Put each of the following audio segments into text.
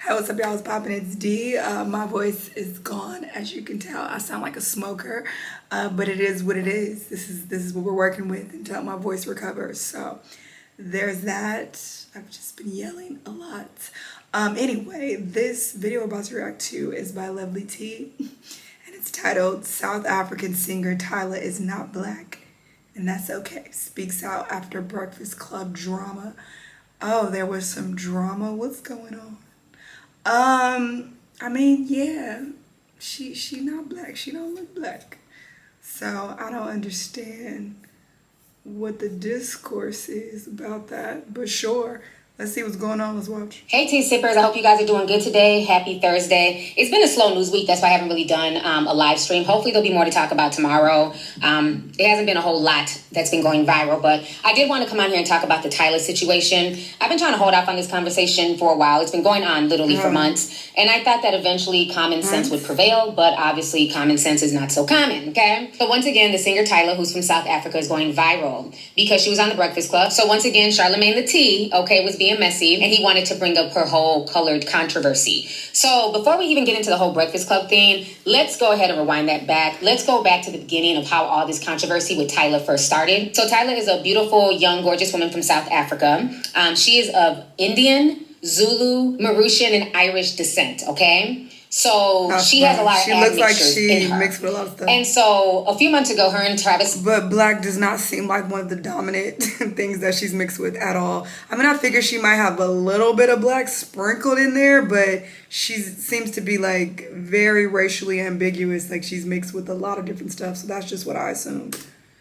Hey, what's up, y'all? It's poppin'. It's D. My voice is gone, as you can tell. I sound like a smoker, but it is what it is. This is what we're working with until my voice recovers. So there's that. I've just been yelling a lot. Anyway, this video I'm about to react to is by Lovely T, and it's titled "South African Singer Tyla is Not Black, and That's Okay. Speaks Out After Breakfast Club Drama." Oh, there was some drama. What's going on? I mean, yeah, she not black. She don't look black. So I don't understand what the discourse is about that, but sure. Let's see what's going on. Let's watch. Hey, tea sippers. I hope you guys are doing good today. Happy Thursday. It's been a slow news week. That's why I haven't really done a live stream. Hopefully there'll be more to talk about tomorrow. It hasn't been a whole lot that's been going viral, but I did want to come on here and talk about the Tyla situation. I've been trying to hold off on this conversation for a while. It's been going on literally for months. And I thought that eventually common sense would prevail, but obviously common sense is not so common, okay? So once again, the singer Tyla, who's from South Africa, is going viral because she was on the Breakfast Club. So once again, Charlemagne the T, okay, was being messy, and he wanted to bring up her whole colored controversy. So before we even get into the whole Breakfast Club thing, let's go ahead and rewind that back. Let's go back to the beginning of how all this controversy with Tyla first started. So Tyla is a beautiful, young, gorgeous woman from South Africa. She is of Indian, Zulu, Mauritian, and Irish descent, okay? So she has a lot of admixtures in her. Mixed with a lot of stuff. And so a few months ago, her and Travis... But black does not seem like one of the dominant things that she's mixed with at all. I mean, I figure she might have a little bit of black sprinkled in there, but she seems to be like very racially ambiguous. Like she's mixed with a lot of different stuff. So that's just what I assumed.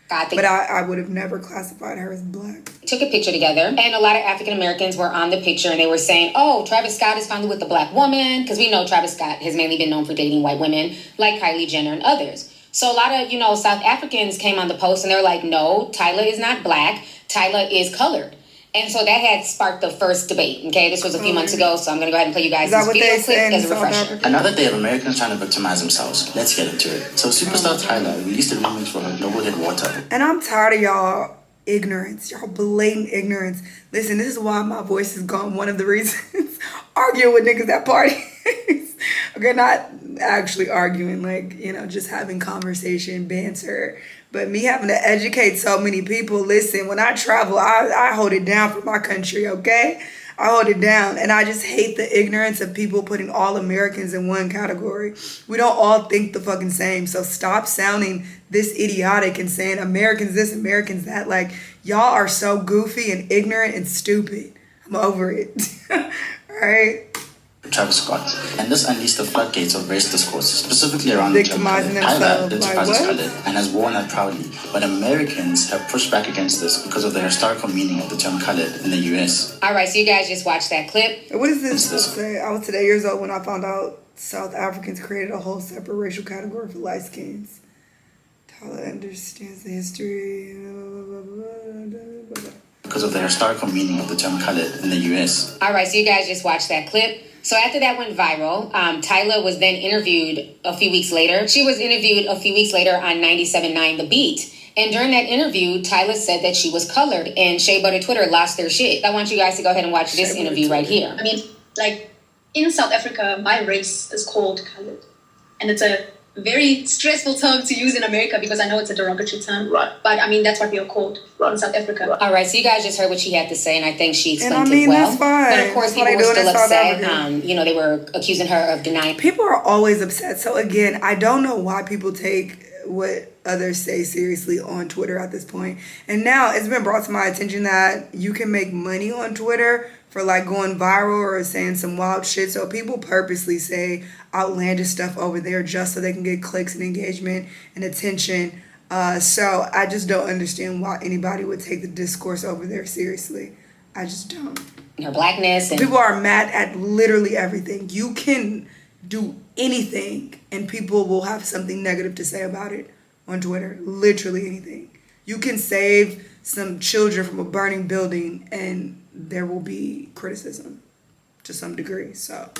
But I would have never classified her as black. Took a picture together, and a lot of African Americans were on the picture, and they were saying, oh, Travis Scott is finally with a black woman, because we know Travis Scott has mainly been known for dating white women, like Kylie Jenner and others. So a lot of, South Africans came on the post, and they were like, no, Tyla is not black, Tyla is colored. And so that had sparked the first debate, okay? This was a few months ago, so I'm going to go ahead and play you guys this video clip as a refresher. Another day of Americans trying to victimize themselves. Let's get into it. So superstar Tyla released a remix for her global hit Water. And I'm tired of y'all ignorance, y'all blatant ignorance. Listen, this is why my voice is gone. One of the reasons arguing with niggas at parties. Okay, not actually arguing, like, just having conversation, banter. But me having to educate so many people, listen, when I travel, I hold it down for my country, okay? I hold it down. And I just hate the ignorance of people putting all Americans in one category. We don't all think the fucking same. So stop sounding this idiotic and saying Americans this, Americans that. Like, y'all are so goofy and ignorant and stupid. I'm over it. All right? Travis Scott, and this unleashed the floodgates of race discourse, specifically around the term colored. Tyla identifies as colored and has worn that proudly, but Americans have pushed back against this because of the historical meaning of the term colored in the US. All right, so you guys just watched that clip. What is this? I was today years old when I found out South Africans created a whole separate racial category for light skins. Tyla understands the history. Because of the historical meaning of the term colored in the US. All right, so you guys just watched that clip. So after that went viral, Tyla was then interviewed a few weeks later. She was interviewed a few weeks later on 97.9 The Beat. And during that interview, Tyla said that she was colored, and Shea Butter Twitter lost their shit. I want you guys to go ahead and watch this interview right here. I mean, like, in South Africa, my race is called colored. And it's a very stressful term to use in America because I know it's a derogatory term. Right. But I mean, that's what we are called in South Africa. All right, so you guys just heard what she had to say, and I think she explained it well. That's fine. But of course, people were still upset. They were accusing her of denying. People are always upset. So again, I don't know why people take what others say seriously on Twitter at this point. And now it's been brought to my attention that you can make money on Twitter for like going viral or saying some wild shit. So people purposely say outlandish stuff over there just so they can get clicks and engagement and attention. So I just don't understand why anybody would take the discourse over there seriously. I just don't. Her blackness. And people are mad at literally everything. You can do anything and people will have something negative to say about it on Twitter. Literally anything. You can save some children from a burning building and there will be criticism to some degree. So,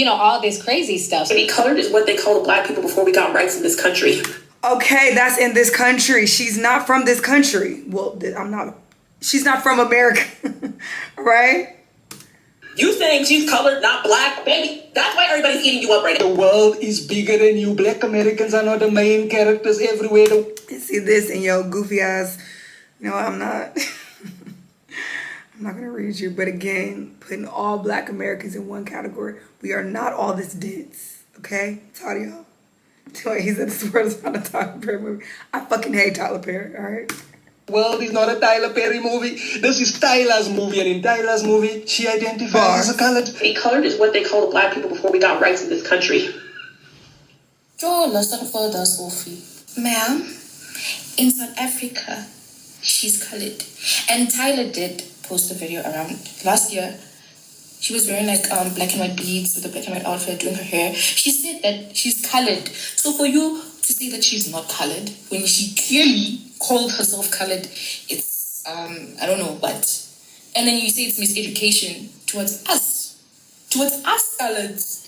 all this crazy stuff. To be colored is what they called black people before we got rights in this country. Okay, that's in this country. She's not from this country. Well, she's not from America, right? You saying she's colored, not black, baby? That's why everybody's eating you up right now. The world is bigger than you. Black Americans are not the main characters everywhere. You see this in your goofy ass. No, I'm not. I'm not gonna read you, but again, putting all Black Americans in one category. We are not all this dense, okay? Tired of y'all. He said this word is not a Tyler Perry movie. I fucking hate Tyler Perry, all right? World is not a Tyler Perry movie. This is Tyla's movie, and in Tyla's movie, she identifies as a colored. A colored is what they called black people before we got rights in this country. Listen further, Sophie. Ma'am, in South Africa, she's colored. And Tyla did post a video around last year. She was wearing like black and white beads with a black and white outfit, doing her hair. She said that she's colored. So for you to say that she's not colored when she clearly called herself colored, it's I don't know what. And then you say it's miseducation towards us coloreds.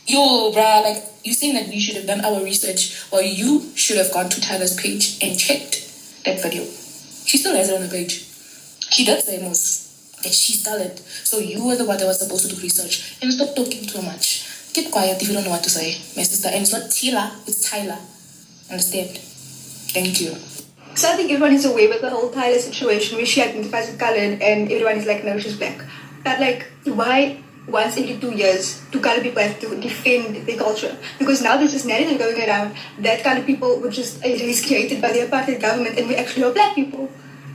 Yo, bruh, like you saying that we should have done our research, or you should have gone to Tyla's page and checked that video. She still has it on the page. She does say most that she's colored. So you were the one that was supposed to do research and stop talking too much. Keep quiet if you don't know what to say, my sister. And it's not Tyla, it's Tyla. Understand? Thank you. So I think everyone is aware with the whole Tyla situation where she identifies as colored and everyone is like, no, she's black. But like, why once every 2 years do colored people have to defend their culture? Because now there's this narrative going around that colored people were just a race created by the apartheid government and we actually are black people.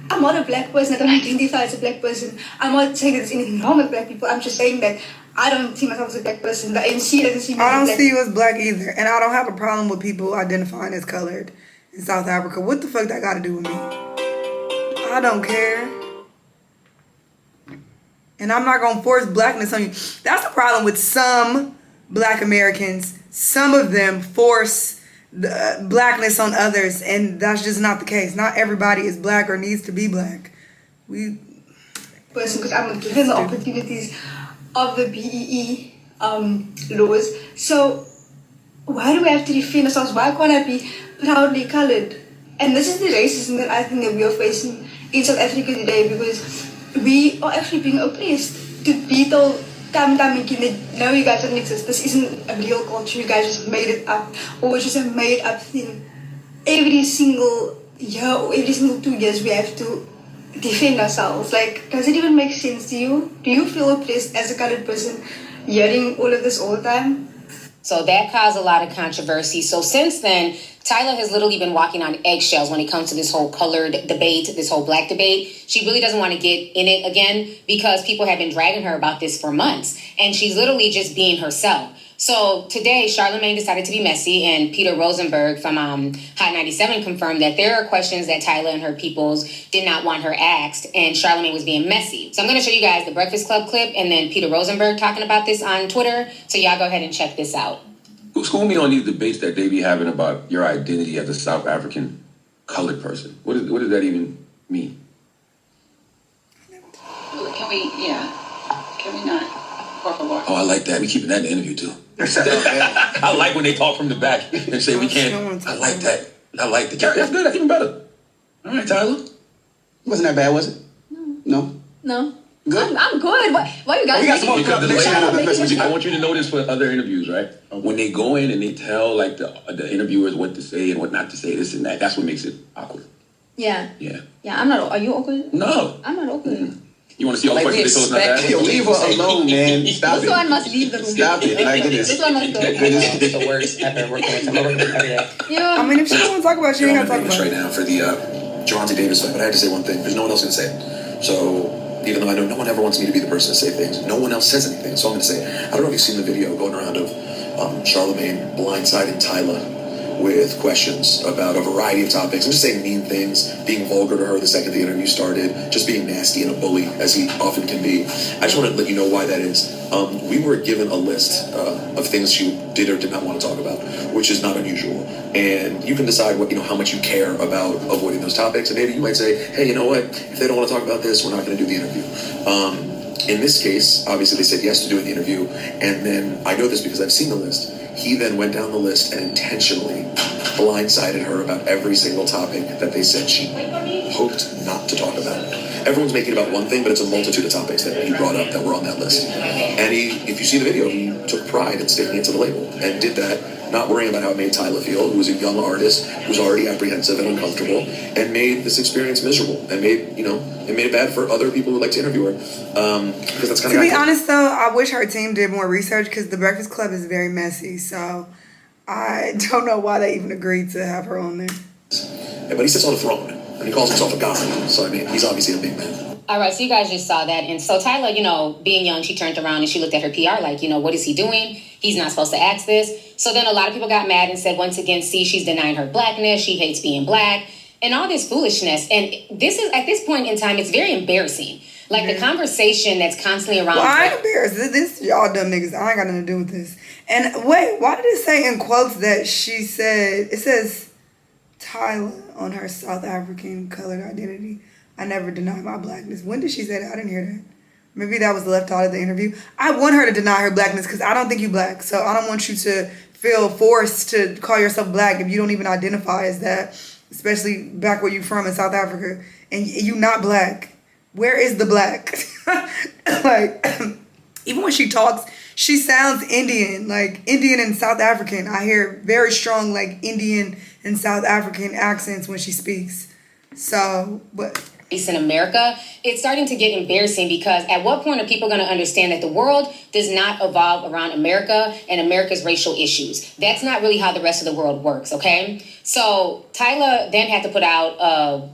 I'm not a black person. I don't identify as a black person. I'm not saying that there's anything wrong with black people. I'm just saying that I don't see myself as a black person. The ANC doesn't see me as I don't black. see you as black either. And I don't have a problem with people identifying as colored in South Africa. What the fuck that got to do with me? I don't care. And I'm not going to force blackness on you. That's the problem with some Black Americans. Some of them force the blackness on others, and that's just not the case. Not everybody is black or needs to be black. Person, because I'm given the opportunities of the BEE laws. So why do we have to defend ourselves? Why can't I be proudly colored? And this is the racism that I think that we are facing in South Africa today, because we are actually being oppressed. To be told time and time again that no, you guys don't exist. This isn't a real culture. You guys just made it up, or it's just a made up thing. Every single year or every single 2 years we have to defend ourselves. Like, does it even make sense to you? Do you feel oppressed as a colored person hearing all of this all the time? So that caused a lot of controversy. So since then, Tyla has literally been walking on eggshells when it comes to this whole colored debate, this whole black debate. She really doesn't want to get in it again because people have been dragging her about this for months. And she's literally just being herself. So today, Charlamagne decided to be messy, and Peter Rosenberg from Hot 97 confirmed that there are questions that Tyla and her peoples did not want her asked, and Charlamagne was being messy. So I'm going to show you guys the Breakfast Club clip and then Peter Rosenberg talking about this on Twitter. So y'all go ahead and check this out. School me on these debates that they be having about your identity as a South African colored person. What does that even mean? Can we not? Oh, I like that. We keeping that in the interview too. I like when they talk from the back and say we can't. I like that. I like that. That's good. That's even better. All right, Tyler. Wasn't that bad, was it? No. Good? I'm good. Why you guys? We got some more I want you to know this for other interviews, right? When they go in and they tell like the interviewers what to say and what not to say, this and that, that's what makes it awkward. Yeah. Yeah. Yeah, I'm not. Are you awkward? No. I'm not awkward. Mm-hmm. You want to see all the questions they told us not to Yo, leave her alone, man. Stop This it. one must leave the room. Stop it. Like it is. This one must go. It's the worst ever working with them. Every day. Yeah. I mean, if she don't want to talk about it, she ain't got to talk about right it. now for the Geronte Davis fight, but I had to say one thing. There's no one else going to say it. So even though I know no one ever wants me to be the person to say things, no one else says anything. So I'm going to say it. I don't know if you've seen the video going around of Charlamagne blindsiding Tyla with questions about a variety of topics. I'm just saying mean things, being vulgar to her the second the interview started, just being nasty and a bully, as he often can be. I just want to let you know why that is. We were given a list of things she did or did not want to talk about, which is not unusual. And you can decide how much you care about avoiding those topics. And maybe you might say, hey, you know what? If they don't want to talk about this, we're not going to do the interview. In this case, obviously they said yes to doing the interview. And then I know this because I've seen the list. He then went down the list and intentionally blindsided her about every single topic that they said she hoped not to talk about. everyone's making about one thing, but it's a multitude of topics that he brought up that were on that list. And if you see the video, he took pride in sticking it to the label and did that, not worrying about how it made Tyla feel, who was a young artist, who was already apprehensive and uncomfortable, and made this experience miserable, and made it bad for other people who would like to interview her. Because that's kind of. To be honest, though, I wish her team did more research because the Breakfast Club is very messy. So I don't know why they even agreed to have her on there. Yeah, but he sits on a throne, and he calls himself a god. So I mean, he's obviously a big man. All right, so you guys just saw that. And so Tyla, being young, she turned around and she looked at her PR like, what is he doing? He's not supposed to ask this. So then a lot of people got mad and said, once again, see, she's denying her blackness. She hates being black and all this foolishness. And this is, at this point in time, it's very embarrassing. Like the conversation that's constantly around. Well, I ain't embarrassed. This y'all dumb niggas. I ain't got nothing to do with this. And wait, why did it say in quotes that she said, it says Tyla on her South African colored identity. I never denied my blackness. When did she say that? I didn't hear that. Maybe that was left out of the interview. I want her to deny her blackness because I don't think you black. So I don't want you to feel forced to call yourself black if you don't even identify as that, especially back where you from in South Africa. And you not black. Where is the black? Like, even when she talks, she sounds Indian, like Indian and South African. I hear very strong, like Indian and South African accents when she speaks. So, but... in America, it's starting to get embarrassing because at what point are people going to understand that the world does not evolve around America and America's racial issues? That's not really how the rest of the world works, okay? So Tyla then had to put out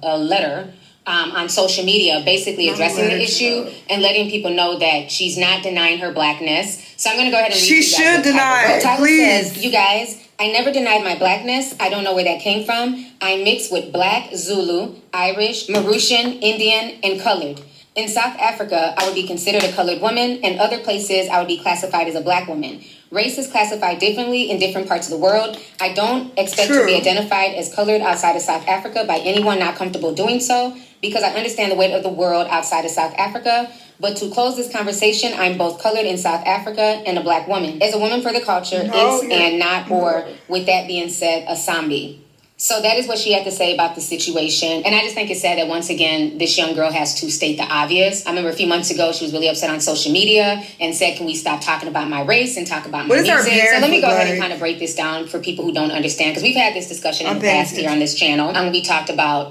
a letter on social media basically addressing the issue and letting people know that she's not denying her blackness. So I'm going to go ahead and read She should deny it, Tyla please. says, you guys, I never denied my blackness. I don't know where that came from. I'm mixed with black, Zulu, Irish, Mauritian, Indian, and colored. In South Africa, I would be considered a colored woman, and other places I would be classified as a black woman. Race is classified differently in different parts of the world. I don't expect to be identified as colored outside of South Africa by anyone not comfortable doing so, because I understand the weight of the world outside of South Africa. But to close this conversation, I'm both colored in South Africa and a black woman. As a woman for the culture, and not or, with that being said, a Sambi. So that is what she had to say about the situation. And I just think it's sad that once again, this young girl has to state the obvious. I remember a few months ago, she was really upset on social media and said, can we stop talking about my race and talk about my music? So let me go ahead and kind of break this down for people who don't understand, because we've had this discussion in the past here on this channel. We talked about,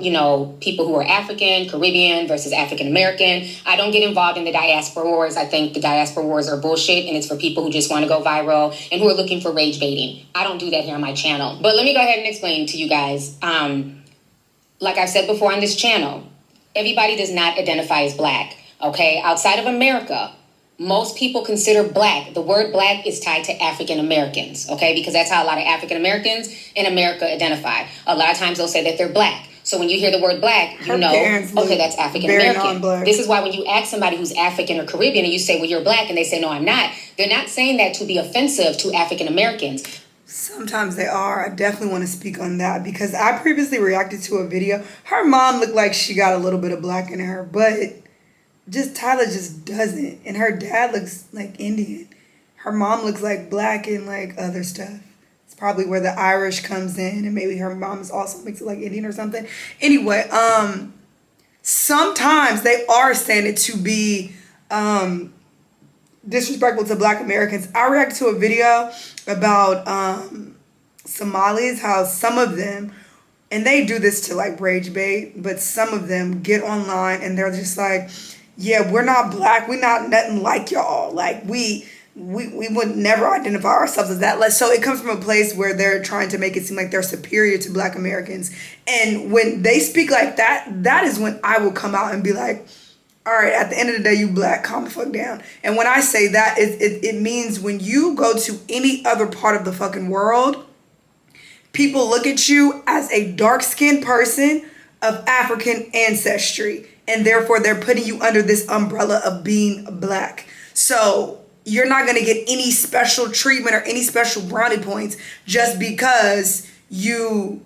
people who are African, Caribbean versus African American. I don't get involved in the diaspora wars. I think the diaspora wars are bullshit, and it's for people who just want to go viral and who are looking for rage baiting. I don't do that here on my channel. But let me go ahead and explain to you guys. Like I've said before on this channel, everybody does not identify as black, okay? Outside of America, most people consider black. The word black is tied to African Americans, okay? Because that's how a lot of African Americans in America identify. A lot of times they'll say that they're black. So when you hear the word black, you know, okay, that's African American. This is why when you ask somebody who's African or Caribbean and you say, well, you're black, and they say, no, I'm not, they're not saying that to be offensive to African Americans. Sometimes they are. I definitely want to speak on that because I previously reacted to a video. Her mom looked like she got a little bit of black in her, but Tyla just doesn't. And her dad looks like Indian. Her mom looks like black and like other stuff. It's probably where the Irish comes in, and maybe her mom is also makes it like Indian or something. Anyway, sometimes they are saying it to be disrespectful to black Americans. I reacted to a video about Somalis, how some of them, and they do this to like rage bait, but some of them get online and they're just like, yeah, we're not black, we're not nothing like y'all, like we would never identify ourselves as that. So it comes from a place where they're trying to make it seem like they're superior to black Americans. And when they speak like that, that is when I will come out and be like, all right, at the end of the day, you black, calm the fuck down. And when I say that, it means when you go to any other part of the fucking world, people look at you as a dark-skinned person of African ancestry. And therefore, they're putting you under this umbrella of being black. So you're not going to get any special treatment or any special brownie points just because you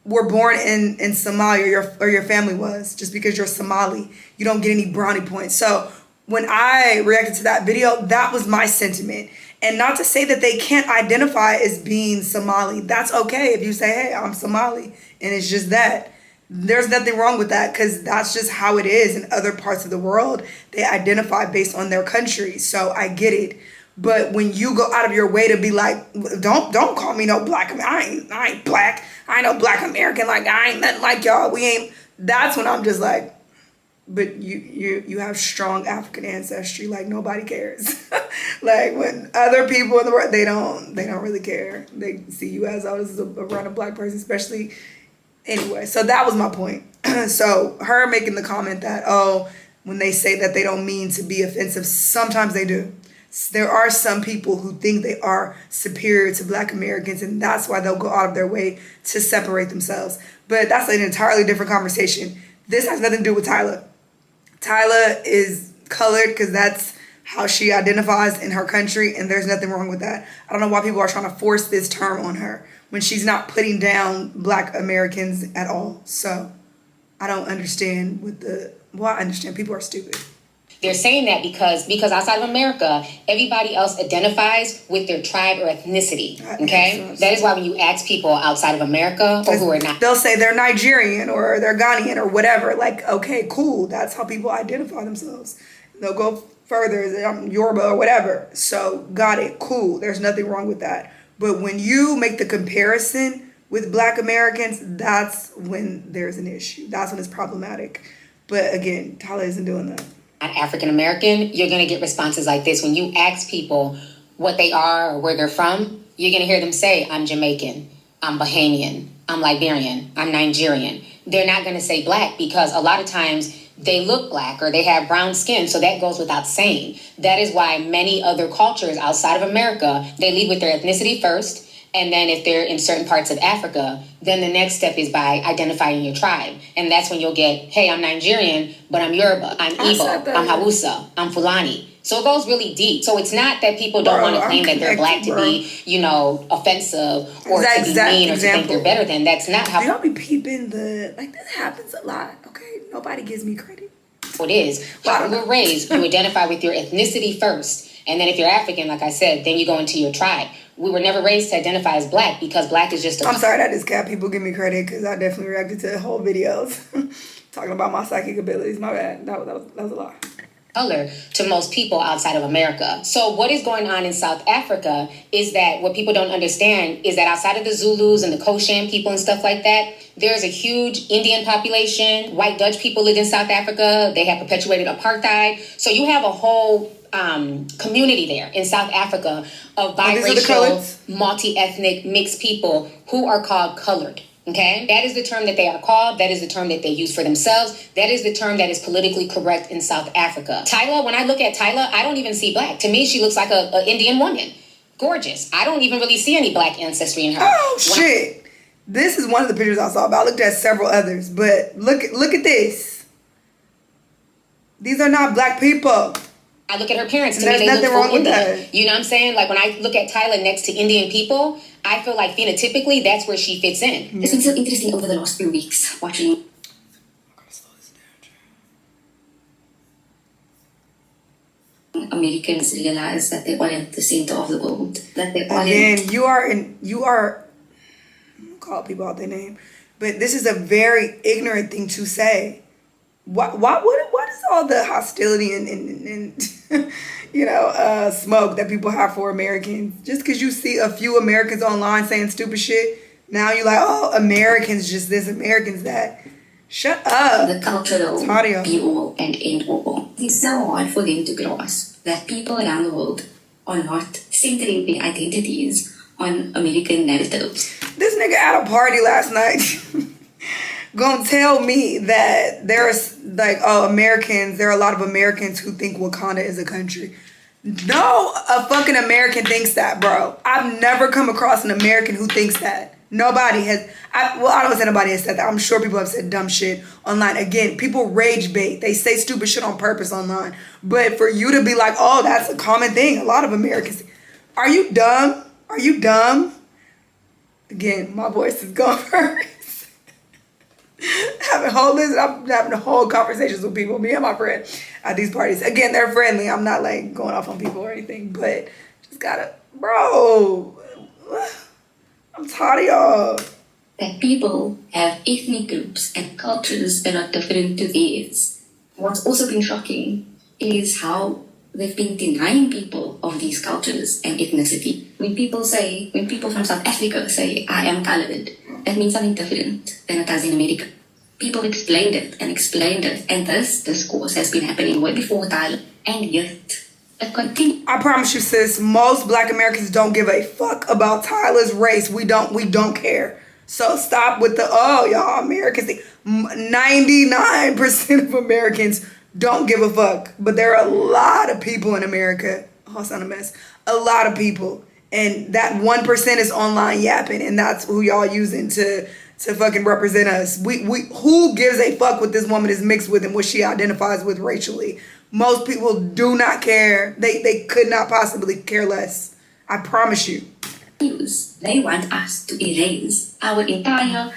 were born in Somalia or your family was. Just because you're Somali, you don't get any brownie points. So when I reacted to that video, that was my sentiment. And not to say that they can't identify as being Somali. That's okay if you say, hey, I'm Somali, and it's just that. There's nothing wrong with that because that's just how it is in other parts of the world. They identify based on their country. So I get it. But when you go out of your way to be like, don't call me no black, I ain't black. I ain't no black American. Like, I ain't nothing like y'all. We ain't. That's when I'm just like, but you have strong African ancestry. Like, nobody cares. Like, when other people in the world, they don't really care. They see you as a random black person, especially. Anyway, so that was my point. So her making the comment that, oh, when they say that they don't mean to be offensive, sometimes they do. There are some people who think they are superior to black Americans, and that's why they'll go out of their way to separate themselves. But that's an entirely different conversation. This has nothing to do with Tyla. Tyla is colored because that's how she identifies in her country, and there's nothing wrong with that. I don't know why people are trying to force this term on her when she's not putting down black Americans at all. So I don't understand I understand people are stupid. They're saying that because outside of America, everybody else identifies with their tribe or ethnicity, okay? That is why when you ask people outside of America or who are not... They'll say they're Nigerian or they're Ghanaian or whatever. Like, okay, cool. That's how people identify themselves. They'll go further, Yoruba or whatever. So, got it, cool. There's nothing wrong with that. But when you make the comparison with black Americans, that's when there's an issue. That's when it's problematic. But again, Tyla isn't doing that. African American, you're going to get responses like this. When you ask people what they are or where they're from, you're going to hear them say, I'm Jamaican, I'm Bahamian, I'm Liberian, I'm Nigerian. They're not going to say black because a lot of times they look black or they have brown skin. So that goes without saying. That is why many other cultures outside of America, they lead with their ethnicity first. And then if they're in certain parts of Africa, then the next step is by identifying your tribe. And that's when you'll get, hey, I'm Nigerian, but I'm Yoruba, I'm Igbo, I'm Hausa, I'm Fulani. So it goes really deep. So it's not that people don't want to claim that they're black to be, offensive or to be mean or to think they're better than. That's not how... Do y'all be peeping this happens a lot, okay? Nobody gives me credit. It is. How we were raised, you identify with your ethnicity first. And then if you're African, like I said, then you go into your tribe. We were never raised to identify as black because black is just I'm sorry that is cap. People give me credit because I definitely reacted to whole videos talking about my psychic abilities. My bad. That was a lot. Color to most people outside of America. So what is going on in South Africa is that what people don't understand is that outside of the Zulus and the Koshan people and stuff like that, there's a huge Indian population. White Dutch people live in South Africa. They have perpetuated apartheid. So you have a whole community there in South Africa of biracial, multi-ethnic, mixed people who are called colored. Okay, that is the term that they are called. That is the term that they use for themselves. That is the term that is politically correct in South Africa. Tyla, when I look at Tyla, I don't even see black. To me, she looks like a Indian woman. Gorgeous. I don't even really see any black ancestry in her. Oh, shit. This is one of the pictures I saw, but I looked at several others. But look at this. These are not black people. I look at her parents. To me, they look full Indian. You know what I'm saying? Like when I look at Tyla next to Indian people, I feel like phenotypically, that's where she fits in. It's been so interesting over the last few weeks watching. Americans realize that they are at the center of the world. That they are. Again, you are. Call people out their name, but this is a very ignorant thing to say. What is all the hostility and smoke that people have for Americans? Just because you see a few Americans online saying stupid shit, now you're like, oh, Americans just this, Americans that. Shut up. The cultural be all and end all. It's so hard for them to grasp that people around the world are not centering their identities on American narratives. This nigga at a party last night gonna tell me that there's Americans, there are a lot of Americans who think Wakanda is a country. No, a fucking American thinks that, bro. I've never come across an American who thinks that. Nobody has. I don't say nobody has said that. I'm sure people have said dumb shit online. Again, people rage bait. They say stupid shit on purpose online. But for you to be like, oh, that's a common thing. A lot of Americans. Are you dumb? Are you dumb? Again, my voice is going first. I'm having whole conversations with people, me and my friend at these parties. Again, they're friendly. I'm not like going off on people or anything, but just gotta, bro. I'm tired of y'all. that people have ethnic groups and cultures that are different to theirs. What's also been shocking is how they've been denying people of these cultures and ethnicity. When people from South Africa say, I am colored, that means something different than it does in America. People explained it, and this discourse has been happening way before Tyla, and yet it continues. I promise you, sis, most Black Americans don't give a fuck about Tyla's race. We don't care. So stop with the, oh, y'all Americans. 99% of Americans don't give a fuck. But there are a lot of people in America. Oh, it's not a mess. A lot of people. And that 1% is online yapping. And that's who y'all using to fucking represent us. We who gives a fuck what this woman is mixed with and what she identifies with racially? Most people do not care. They could not possibly care less. I promise you. They want us to erase our entire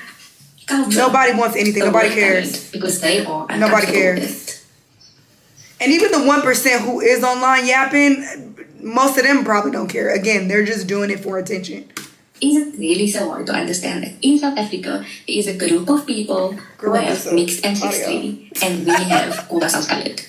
culture. Nobody wants anything. Nobody cares. Because they are. Nobody cares. And even the 1% who is online yapping, most of them probably don't care. Again, they're just doing it for attention. Is it really so hard to understand that in South Africa there is a group of people who have mixed ancestry and we have called ourselves colored?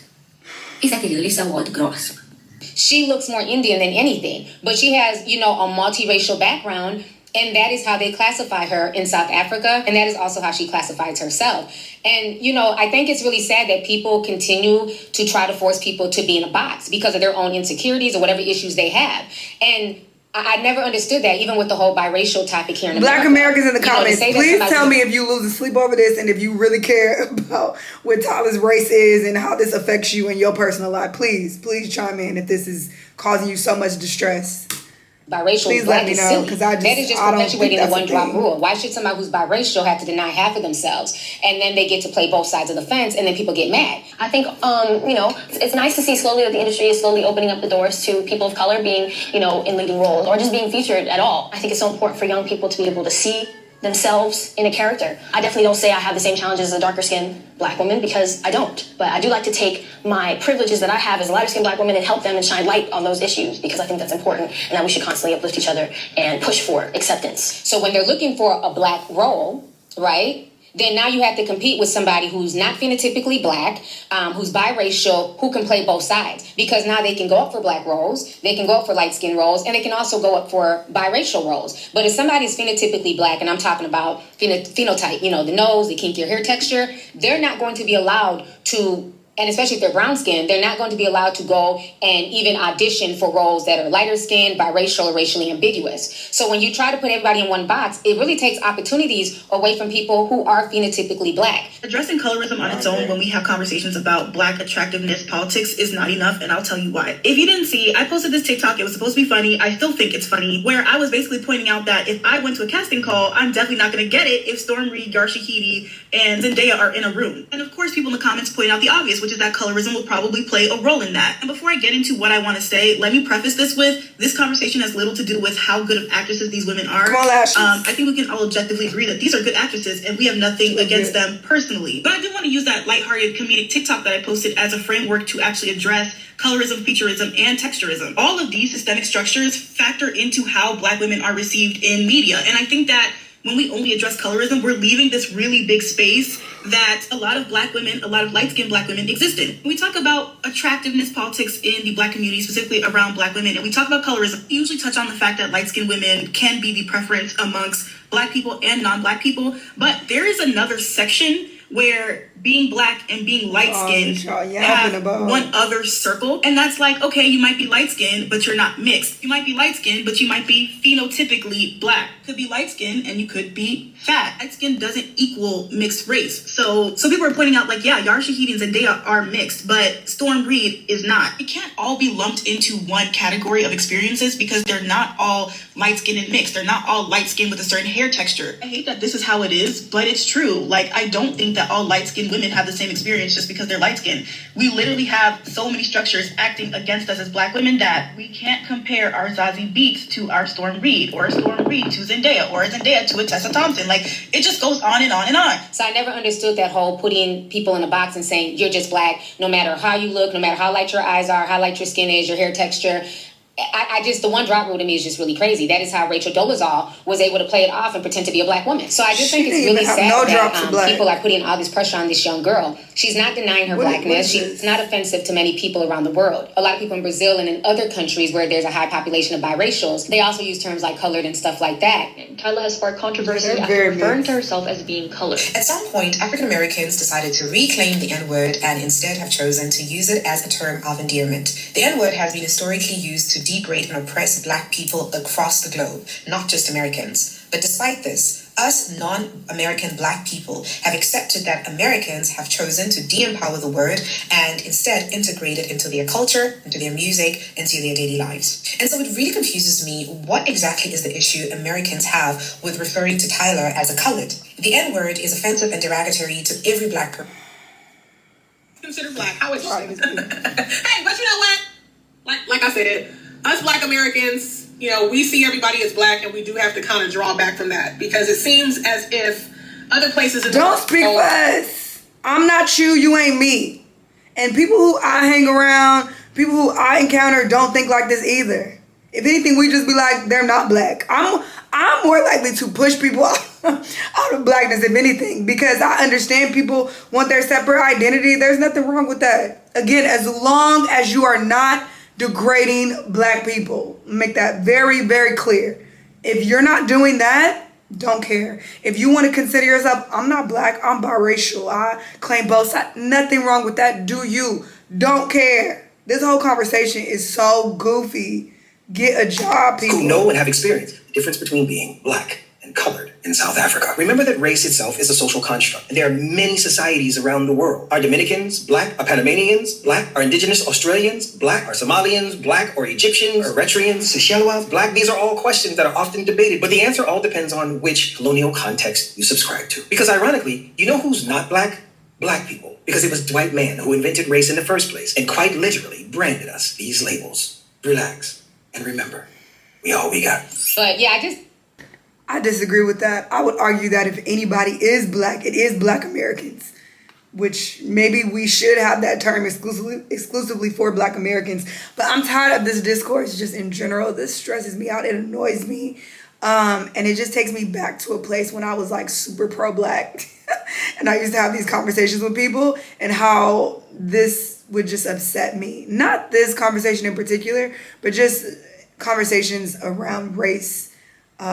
Is that really so hard to grasp? She looks more Indian than anything, but she has, a multiracial background, and that is how they classify her in South Africa, and that is also how she classifies herself. And, I think it's really sad that people continue to try to force people to be in a box because of their own insecurities or whatever issues they have. And I never understood that, even with the whole biracial topic here in America. Black Americans in the comments, please tell me if you losing sleep over this and if you really care about what Tyla's race is and how this affects you in your personal life. Please chime in if this is causing you so much distress. Biracial, please black let me is know, silly. because That is just perpetuating the one-drop rule. Why should somebody who's biracial have to deny half of themselves, and then they get to play both sides of the fence, and then people get mad? I think, it's nice to see slowly that the industry is slowly opening up the doors to people of color being, in leading roles or just being featured at all. I think it's so important for young people to be able to see themselves in a character. I definitely don't say I have the same challenges as a darker skinned Black woman, because I don't. But I do like to take my privileges that I have as a lighter skinned Black woman and help them and shine light on those issues, because I think that's important and that we should constantly uplift each other and push for acceptance. So when they're looking for a Black role, right, then now you have to compete with somebody who's not phenotypically Black, who's biracial, who can play both sides. Because now they can go up for Black roles, they can go up for light-skinned roles, and they can also go up for biracial roles. But if somebody's phenotypically Black, and I'm talking about phenotype, the nose, the kinkier hair texture, they're not going to be allowed to, and especially if they're brown skinned, they're not going to be allowed to go and even audition for roles that are lighter skinned, biracial, or racially ambiguous. So when you try to put everybody in one box, it really takes opportunities away from people who are phenotypically Black. Addressing colorism on its own when we have conversations about Black attractiveness politics is not enough, and I'll tell you why. If you didn't see, I posted this TikTok. It was supposed to be funny. I still think it's funny, where I was basically pointing out that if I went to a casting call, I'm definitely not going to get it if Storm Reid, Yarsha Heedy, and Zendaya are in a room. And of course, people in the comments point out the obvious, which is that colorism will probably play a role in that. And before I get into what I want to say, let me preface this with, this conversation has little to do with how good of actresses these women are. I think we can all objectively agree that these are good actresses and we have nothing against them personally. But I do want to use that lighthearted comedic TikTok that I posted as a framework to actually address colorism, featureism, and texturism. All of these systemic structures factor into how Black women are received in media. And I think that when we only address colorism, we're leaving this really big space that a lot of Black women, a lot of light-skinned Black women exist in. When we talk about attractiveness politics in the Black community, specifically around Black women, and we talk about colorism, we usually touch on the fact that light-skinned women can be the preference amongst Black people and non-Black people. But there is another section where being Black and being light-skinned have one other circle. And that's like, okay, you might be light-skinned, but you're not mixed. You might be light-skinned, but you might be phenotypically Black. Could be light-skinned and you could be fat. Light-skinned doesn't equal mixed race. So people are pointing out like, yeah, Yarsha Heedy and Zendaya are mixed, but Storm Reid is not. It can't all be lumped into one category of experiences because they're not all light-skinned and mixed. They're not all light-skinned with a certain hair texture. I hate that this is how it is, but it's true. Like, I don't think that all light-skinned women have the same experience just because they're light-skinned. We literally have so many structures acting against us as Black women that we can't compare our Zazie Beetz to our Storm Reid, or a Storm Reid to Zendaya, or a Zendaya to a Tessa Thompson. Like, it just goes on and on and on. So I never understood that whole putting people in a box and saying you're just Black, no matter how you look, no matter how light your eyes are, how light your skin is, your hair texture. I just, the one drop rule to me is just really crazy. That is how Rachel Dolezal was able to play it off and pretend to be a black woman. So I just think it's really sad that people are putting all this pressure on this young girl. She's not denying her blackness. She's not offensive to many people around the world. A lot of people in Brazil and in other countries where there's a high population of biracials, they also use terms like colored and stuff like that. Tyla has sparked controversy after referring to herself as being colored. At some point, African Americans decided to reclaim the N-word and instead have chosen to use it as a term of endearment. The N-word has been historically used to degrade and oppress black people across the globe, not just Americans. But despite this, us non-American black people have accepted that Americans have chosen to de-empower the word and instead integrate it into their culture, into their music, into their daily lives. And so it really confuses me, what exactly is the issue Americans have with referring to Tyla as a colored? The N-word is offensive and derogatory to every black person. Considered black. How is Hey, but you know what? Like I said, us black Americans, you know, we see everybody as black, and we do have to kind of draw back from that because it seems as if other places in the Don't speak for us. I'm not you, you ain't me. And people who I hang around, people who I encounter don't think like this either. If anything, we just be like, they're not black. I'm more likely to push people out of blackness, if anything, because I understand people want their separate identity. There's nothing wrong with that. Again, as long as you are not degrading black people. Make that very, very clear. If you're not doing that, don't care. If you want to consider yourself, I'm not black, I'm biracial, I claim both sides. Nothing wrong with that. Do you. Don't care. This whole conversation is so goofy. Get a job, people. Who know and have experienced the difference between being black and colored in South Africa. Remember that race itself is a social construct, and there are many societies around the world. Are Dominicans black? Are Panamanians black? Are indigenous Australians black? Are Somalians black? Or Egyptians? Or Eritreans? Seychellois black? These are all questions that are often debated, but the answer all depends on which colonial context you subscribe to. Because ironically, you know who's not black? Black people. Because it was Dwight Mann who invented race in the first place, and quite literally branded us these labels. Relax, and remember, we all we got. But yeah, I disagree with that. I would argue that if anybody is black, it is black Americans, which maybe we should have that term exclusively for black Americans. But I'm tired of this discourse just in general. This stresses me out. It annoys me. And it just takes me back to a place when I was like super pro-black. And I used to have these conversations with people and how this would just upset me. Not this conversation in particular, but just conversations around race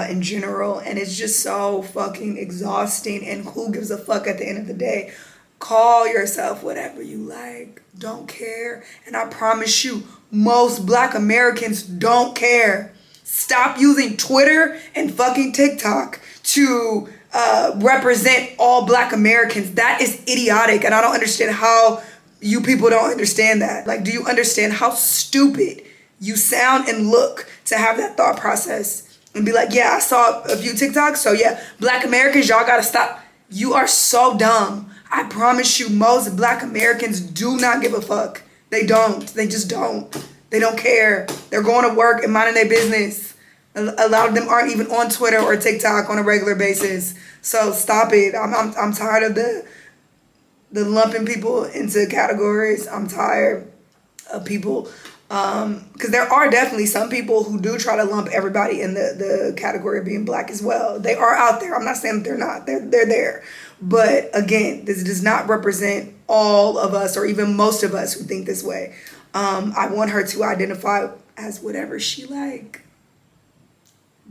in general, and it's just so fucking exhausting. And who gives a fuck at the end of the day? Call yourself whatever you like. Don't care. And I promise you, most black Americans don't care. Stop using Twitter and fucking TikTok to represent all black Americans. That is idiotic, and I don't understand how you people don't understand that. Like, do you understand how stupid you sound and look to have that thought process? And be like, yeah, I saw a few TikToks, so yeah, black Americans, y'all gotta stop. You are so dumb. I promise you, most black Americans do not give a fuck. They don't. They just don't. They don't care. They're going to work and minding their business. A lot of them aren't even on Twitter or TikTok on a regular basis. So stop it. I'm tired of the lumping people into categories. I'm tired of people. Because there are definitely some people who do try to lump everybody in the category of being black as well. They are out there. I'm not saying that they're not. They're there. But again, this does not represent all of us or even most of us who think this way. I want her to identify as whatever she like.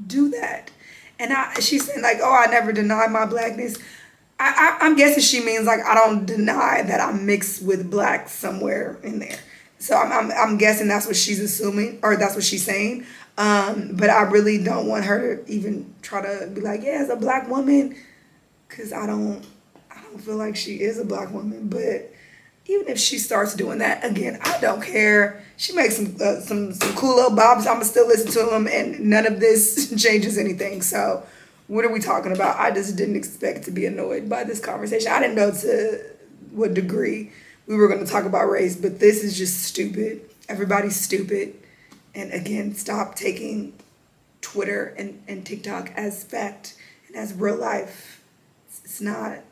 Do that. And she's saying like, oh, I never denied my blackness. I'm guessing she means like I don't deny that I'm mixed with black somewhere in there. So I'm guessing that's what she's assuming, or that's what she's saying. But I really don't want her to even try to be like, yeah, as a black woman, because I don't feel like she is a black woman. But even if she starts doing that again, I don't care. She makes some cool little bobs. I'ma still listen to them, and none of this changes anything. So what are we talking about? I just didn't expect to be annoyed by this conversation. I didn't know to what degree we were going to talk about race, but this is just stupid. Everybody's stupid. And again, stop taking Twitter and TikTok as fact and as real life. It's not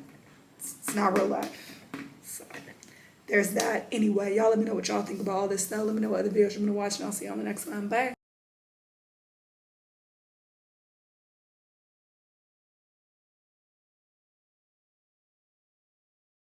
real life. So there's that. Anyway, y'all let me know what y'all think about all this stuff. Let me know what other videos you're gonna watch, and I'll see you on the next one. Bye.